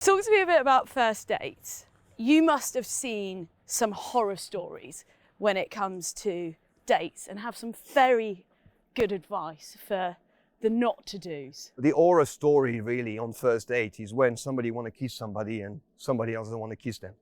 Talk to me a bit about first dates. You must have seen some horror stories when it comes to dates and have some very good advice for the not to do's. The horror story really on first date is when somebody want to kiss somebody and somebody else doesn't want to kiss them.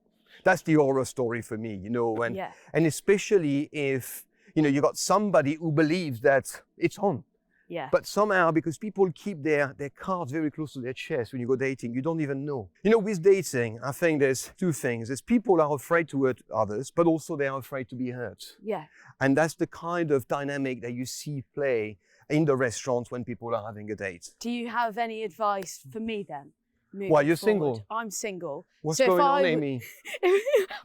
That's the horror story for me, and especially if, you got somebody who believes that it's on. Yeah. But somehow, because people keep their cards very close to their chest when you go dating, you don't even know. With dating, I think there's two things. There's people are afraid to hurt others, but also they are afraid to be hurt. Yeah. And that's the kind of dynamic that you see play in the restaurants when people are having a date. Do you have any advice for me then? Why, you're single? I'm single. What's going on, Aimee?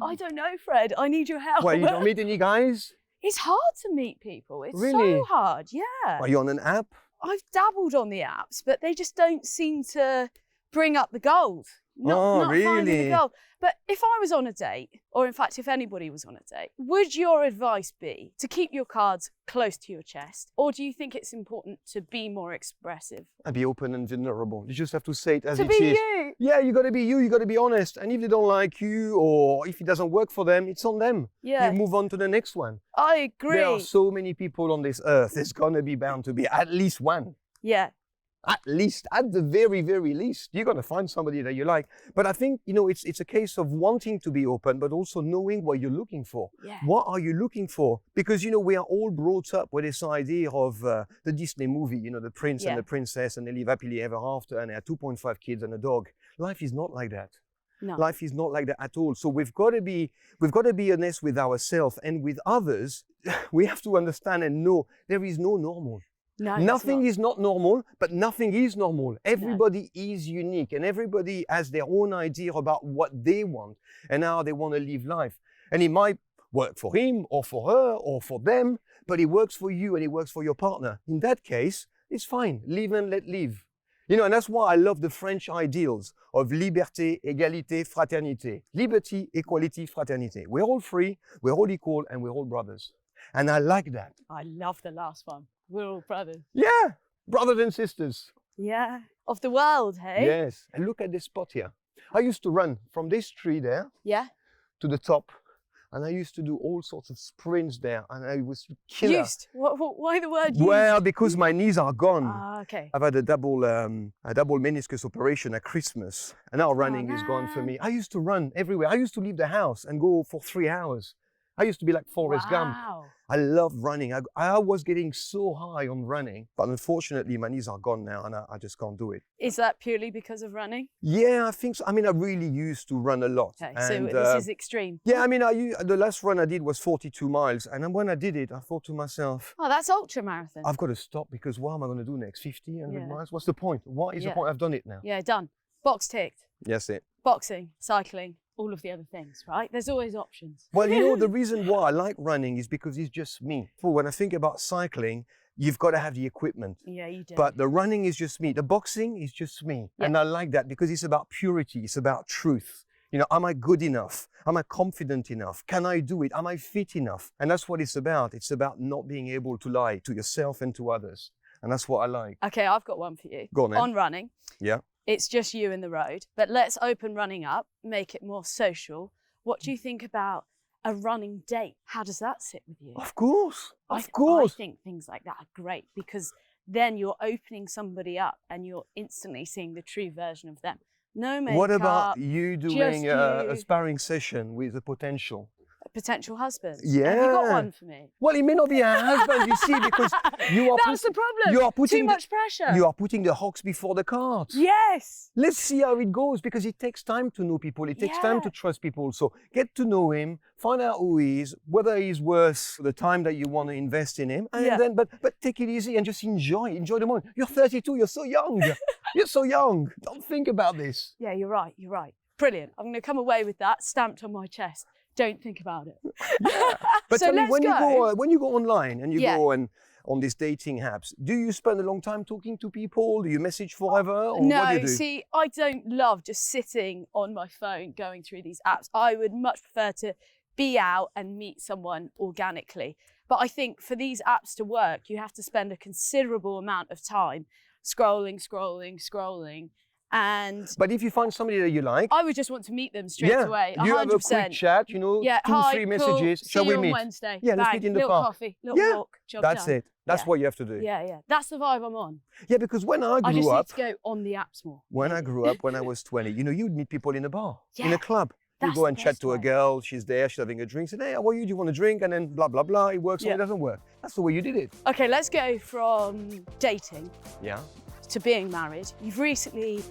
I don't know, Fred. I need your help. Why, you don't meet any guys? It's hard to meet people. It's Really? so hard, yeah. Are you on an app? I've dabbled on the apps, but they just don't seem to bring up the gold. Not really? Finding the gold. But if I was on a date, or in fact, if anybody was on a date, would your advice be to keep your cards close to your chest? Or do you think it's important to be more expressive? And be open and vulnerable. You just have to say it as it is. To be you. Yeah, you got to be you. You got to be honest. And if they don't like you, or if it doesn't work for them, it's on them. Yeah. You move on to the next one. I agree. There are so many people on this earth. There's going to be bound to be at least one. Yeah. At least, at the very, very least, you're going to find somebody that you like. But I think, it's a case of wanting to be open, but also knowing what you're looking for. Yeah. What are you looking for? Because, we are all brought up with this idea of the Disney movie, the prince and the princess, and they live happily ever after, and they have 2.5 kids and a dog. Life is not like that. No. Life is not like that at all. So we've got to be honest with ourselves and with others. We have to understand and know there is no normal. No, nothing is not normal, but nothing is normal. Everybody is unique and everybody has their own idea about what they want and how they want to live life. And it might work for him or for her or for them, but it works for you and it works for your partner. In that case, it's fine. Live and let live. And that's why I love the French ideals of liberté, égalité, fraternité. Liberty, equality, fraternité. We're all free, we're all equal, and we're all brothers. And I like that. I love the last one. We're all brothers. Yeah, brothers and sisters. Yeah, of the world, hey? Yes, and look at this spot here. I used to run from this tree there to the top, and I used to do all sorts of sprints there, and I was killer. Used? Why the word used? Well, because my knees are gone. Ah, okay. I've had a double meniscus operation at Christmas, and now running is gone for me. I used to run everywhere. I used to leave the house and go for 3 hours. I used to be like Forrest Gump. I love running. I was getting so high on running, but unfortunately my knees are gone now and I just can't do it. Is that purely because of running? Yeah, I think so. I really used to run a lot. Okay, so this is extreme. Yeah, the last run I did was 42 miles. And when I did it, I thought to myself, oh, that's ultra marathon. I've got to stop because what am I going to do next? 50, 100 miles? What's the point? What is the point? I've done it now. Yeah, done. Box ticked. Yes, it. Boxing, cycling, all of the other things, right? There's always options. Well, the reason why I like running is because it's just me. When I think about cycling, you've got to have the equipment. Yeah, you do. But the running is just me. The boxing is just me. Yeah. And I like that because it's about purity. It's about truth. Am I good enough? Am I confident enough? Can I do it? Am I fit enough? And that's what it's about. It's about not being able to lie to yourself and to others. And that's what I like. Okay, I've got one for you. Go on then. On running. Yeah. It's just you in the road, but let's open running up, make it more social. What do you think about a running date? How does that sit with you? Of course, I think things like that are great because then you're opening somebody up and you're instantly seeing the true version of them. No makeup. What about you doing a sparring session with a potential husband? Yeah. Have you got one for me? Well, it may not be a husband, you see, because you are That's the problem. You are putting too much pressure. You are putting the hawks before the cards. Yes. Let's see how it goes because it takes time to know people. It takes time to trust people. So get to know him, find out who he is, whether he's worth the time that you want to invest in him, and then but take it easy and just enjoy the moment. You're 32. You're so young. You're so young. Don't think about this. Yeah, you're right. You're right. Brilliant. I'm going to come away with that stamped on my chest. Don't think about it. Yeah. But so tell me, when you go online and you go on these dating apps, do you spend a long time talking to people? Do you message forever? Or no, what do you do? See, I don't love just sitting on my phone going through these apps. I would much prefer to be out and meet someone organically. But I think for these apps to work, you have to spend a considerable amount of time scrolling, And But if you find somebody that you like, I would just want to meet them straight away. 100%. you have a quick chat, you know, Yeah, 2-3 messages. Cool. Shall See we you meet? on Wednesday. Yeah, let's Bang. meet in the little park. coffee, little walk, job That's done. it. That's Yeah. what you have to do. Yeah. That's the vibe I'm on. Yeah, because when I I just grew need up, to go on the apps more. when I grew up, when I was 20, you know, you'd meet people in a bar, in Yeah, a club. You that's go the and chat best to a way. girl, she's there, she's having a drink, say, hey, how are you? Do you want a drink? And then blah, blah, blah. It works or Yeah. it doesn't work. That's the way you did it. Okay, let's go from dating Yeah. to being married. You've recently